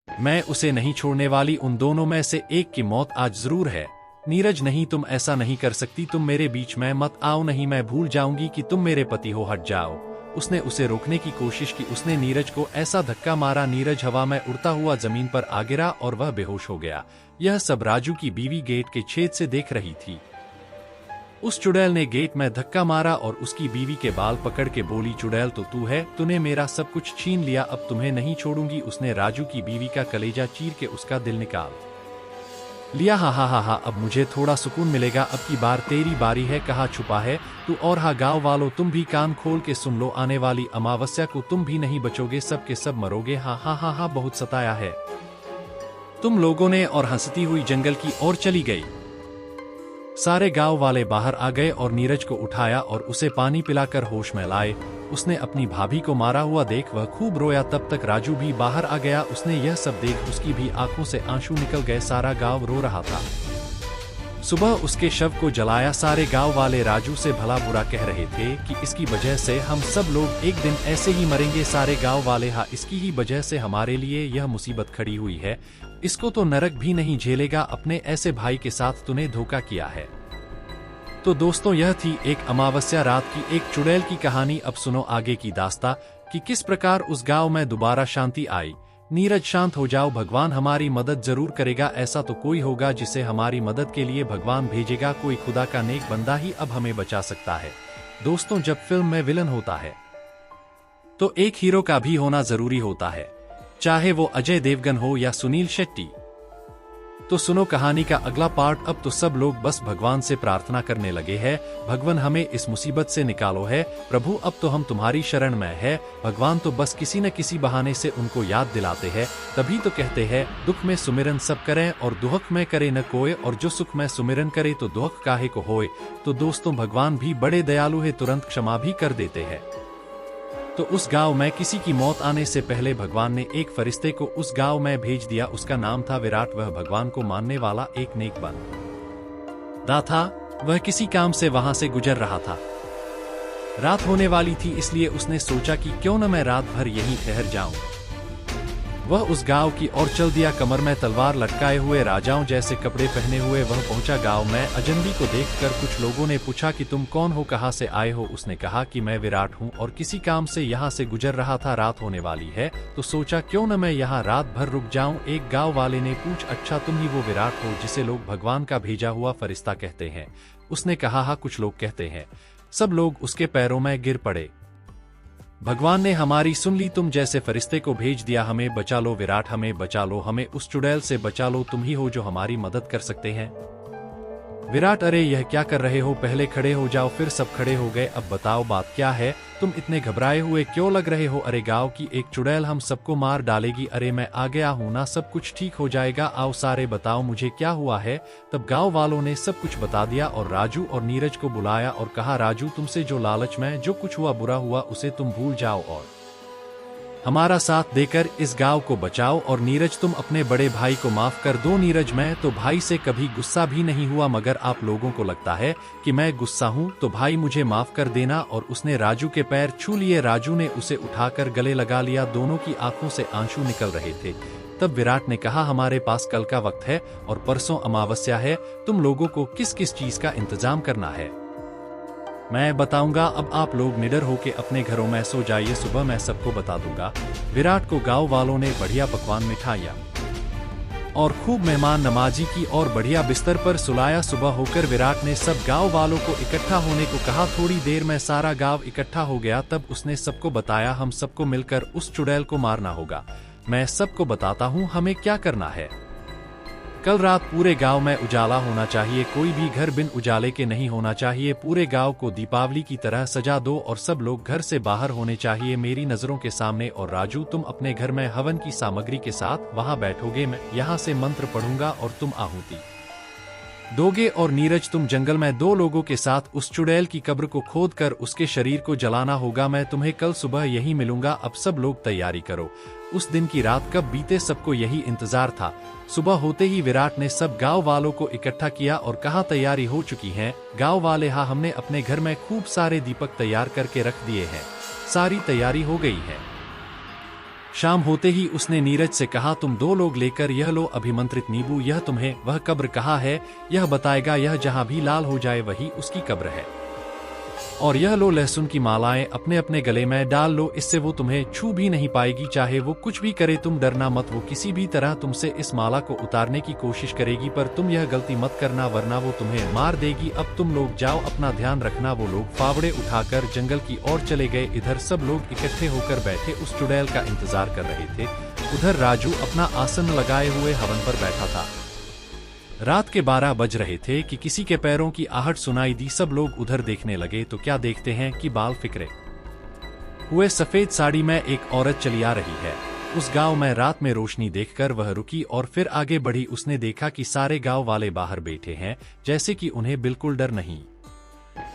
मैं उसे नहीं छोड़ने वाली, उन दोनों में से एक की मौत आज जरूर है। नीरज नहीं, तुम ऐसा नहीं कर सकती, तुम मेरे बीच में मत आओ। नहीं, मैं भूल जाऊंगी कि तुम मेरे पति हो, हट जाओ। उसने उसे रोकने की कोशिश की। उसने नीरज को ऐसा धक्का मारा, नीरज हवा में उड़ता हुआ जमीन पर आ गिरा और वह बेहोश हो गया। यह सब राजू की बीवी गेट के छेद से देख रही थी। उस चुड़ैल ने गेट में धक्का मारा और उसकी बीवी के बाल पकड़ के बोली, चुड़ैल तो तू है, तूने मेरा सब कुछ छीन लिया, अब तुम्हें नहीं छोड़ूंगी। उसने राजू की बीवी का कलेजा चीर के उसका दिल निकाल लिया। हा हा हा हा, अब मुझे थोड़ा सुकून मिलेगा, अब की बार तेरी बारी है। कहाँ छुपा है तू? और हाँ गाँव वालों, तुम भी कान खोल के सुन लो, आने वाली अमावस्या को तुम भी नहीं बचोगे, सब के सब मरोगे। हाँ हाँ हाँ हाँ, बहुत सताया है तुम लोगों ने। और हंसती हुई जंगल की ओर चली गई। सारे गांव वाले बाहर आ गए और नीरज को उठाया और उसे पानी पिलाकर होश में लाए। उसने अपनी भाभी को मारा हुआ देख वह खूब रोया। तब तक राजू भी बाहर आ गया। उसने यह सब देख उसकी भी आंखों से आंसू निकल गए। सारा गांव रो रहा था। सुबह उसके शव को जलाया। सारे गांव वाले राजू से भला बुरा कह रहे थे कि इसकी वजह से हम सब लोग एक दिन ऐसे ही मरेंगे। सारे गांव वाले, हाँ इसकी ही वजह से हमारे लिए यह मुसीबत खड़ी हुई है। इसको तो नरक भी नहीं झेलेगा, अपने ऐसे भाई के साथ तूने धोखा किया है। तो दोस्तों, यह थी एक अमावस्या रात की एक चुड़ैल की कहानी। अब सुनो आगे की दास्तां कि किस प्रकार उस गांव में दोबारा शांति आई। नीरज शांत हो जाओ, भगवान हमारी मदद जरूर करेगा। ऐसा तो कोई होगा जिसे हमारी मदद के लिए भगवान भेजेगा। कोई खुदा का नेक बंदा ही अब हमें बचा सकता है। दोस्तों, जब फिल्म में विलन होता है तो एक हीरो का भी होना जरूरी होता है, चाहे वो अजय देवगन हो या सुनील शेट्टी। तो सुनो कहानी का अगला पार्ट। अब तो सब लोग बस भगवान से प्रार्थना करने लगे हैं, भगवान हमें इस मुसीबत से निकालो है प्रभु, अब तो हम तुम्हारी शरण में है। भगवान तो बस किसी न किसी बहाने से उनको याद दिलाते हैं। तभी तो कहते हैं, दुख में सुमिरन सब करें और दुहक में करे न कोय, और जो सुख में सुमिरन करे तो दुहक काहे को होए। तो दोस्तों, भगवान भी बड़े दयालु है, तुरंत क्षमा भी कर देते हैं। तो उस गांव में किसी की मौत आने से पहले भगवान ने एक फरिश्ते को उस गांव में भेज दिया। उसका नाम था विराट। वह भगवान को मानने वाला एक नेक बंदा था। वह किसी काम से वहां से गुजर रहा था। रात होने वाली थी, इसलिए उसने सोचा कि क्यों न मैं रात भर यहीं ठहर जाऊं। वह उस गांव की ओर चल दिया। कमर में तलवार लटकाए हुए, राजाओं जैसे कपड़े पहने हुए वह पहुंचा गांव में। अजनबी को देखकर कुछ लोगों ने पूछा कि तुम कौन हो, कहां से आए हो। उसने कहा कि मैं विराट हूं और किसी काम से यहां से गुजर रहा था। रात होने वाली है तो सोचा क्यों न मैं यहां रात भर रुक जाऊं। एक गांव वाले ने पूछ, अच्छा तुम ही वो विराट हो जिसे लोग भगवान का भेजा हुआ फरिश्ता कहते हैं। उसने कहा, हाँ कुछ लोग कहते हैं। सब लोग उसके पैरों में गिर पड़े। भगवान ने हमारी सुन ली, तुम जैसे फरिश्ते को भेज दिया। हमें बचा लो विराट, हमें बचा लो, हमें उस चुड़ैल से बचा लो। तुम ही हो जो हमारी मदद कर सकते हैं। विराट, अरे यह क्या कर रहे हो, पहले खड़े हो जाओ। फिर सब खड़े हो गए। अब बताओ बात क्या है, तुम इतने घबराए हुए क्यों लग रहे हो। अरे गांव की एक चुड़ैल हम सबको मार डालेगी। अरे मैं आ गया हूं ना, सब कुछ ठीक हो जाएगा। आओ सारे बताओ मुझे क्या हुआ है। तब गांव वालों ने सब कुछ बता दिया और राजू और नीरज को बुलाया और कहा, राजू तुमसे जो लालच में जो कुछ हुआ बुरा हुआ उसे तुम भूल जाओ और हमारा साथ देकर इस गांव को बचाओ। और नीरज, तुम अपने बड़े भाई को माफ कर दो। नीरज, मैं तो भाई से कभी गुस्सा भी नहीं हुआ, मगर आप लोगों को लगता है कि मैं गुस्सा हूं, तो भाई मुझे माफ कर देना। और उसने राजू के पैर छू लिए। राजू ने उसे उठाकर गले लगा लिया। दोनों की आंखों से आंसू निकल रहे थे। तब विराट ने कहा, हमारे पास कल का वक्त है और परसों अमावस्या है। तुम लोगों को किस किस चीज का इंतजाम करना है मैं बताऊंगा। अब आप लोग निडर होके अपने घरों में सो जाइए, सुबह मैं सबको बता दूंगा। विराट को गांव वालों ने बढ़िया पकवान, मिठाइयाँ और खूब मेहमान नमाजी की और बढ़िया बिस्तर पर सुलाया। सुबह होकर विराट ने सब गांव वालों को इकट्ठा होने को कहा। थोड़ी देर में सारा गांव इकट्ठा हो गया। तब उसने सबको बताया, हम सबको मिलकर उस चुड़ैल को मारना होगा। मैं सबको बताता हूँ हमें क्या करना है। कल रात पूरे गांव में उजाला होना चाहिए, कोई भी घर बिन उजाले के नहीं होना चाहिए। पूरे गांव को दीपावली की तरह सजा दो और सब लोग घर से बाहर होने चाहिए मेरी नजरों के सामने। और राजू, तुम अपने घर में हवन की सामग्री के साथ वहां बैठोगे, मैं यहाँ से मंत्र पढ़ूंगा और तुम आहुति दोगे। और नीरज, तुम जंगल में 2 लोगों के साथ उस चुड़ैल की कब्र को खोद कर उसके शरीर को जलाना होगा। मैं तुम्हें कल सुबह यही मिलूंगा। अब सब लोग तैयारी करो। उस दिन की रात कब बीते सबको यही इंतजार था। सुबह होते ही विराट ने सब गांव वालों को इकट्ठा किया और कहा, तैयारी हो चुकी है गांव वाले। हाँ, हमने अपने घर में खूब सारे दीपक तैयार करके रख दिए हैं, सारी तैयारी हो गई है। शाम होते ही उसने नीरज से कहा, तुम 2 लोग लेकर यह लो अभिमंत्रित नींबू, यह तुम्हें वह कब्र कहा है यह बताएगा, यह जहां भी लाल हो जाए वही उसकी कब्र है। और यह लो लहसुन की मालाएं अपने अपने गले में डाल लो, इससे वो तुम्हें छू भी नहीं पाएगी, चाहे वो कुछ भी करे तुम डरना मत, वो किसी भी तरह तुमसे इस माला को उतारने की कोशिश करेगी पर तुम यह गलती मत करना वरना वो तुम्हें मार देगी। अब तुम लोग जाओ, अपना ध्यान रखना। वो लोग फावड़े उठाकर जंगल की ओर चले गए। इधर सब लोग इकट्ठे होकर बैठे उस चुड़ैल का इंतजार कर रहे थे। उधर राजू अपना आसन लगाए हुए हवन पर बैठा था। रात के 12 बज रहे थे कि किसी के पैरों की आहट सुनाई दी। सब लोग उधर देखने लगे तो क्या देखते हैं कि बाल फिक्रे हुए सफेद साड़ी में एक औरत चली आ रही है। उस गांव में रात में रोशनी देखकर वह रुकी और फिर आगे बढ़ी। उसने देखा कि सारे गांव वाले बाहर बैठे हैं, जैसे कि उन्हें बिल्कुल डर नहीं।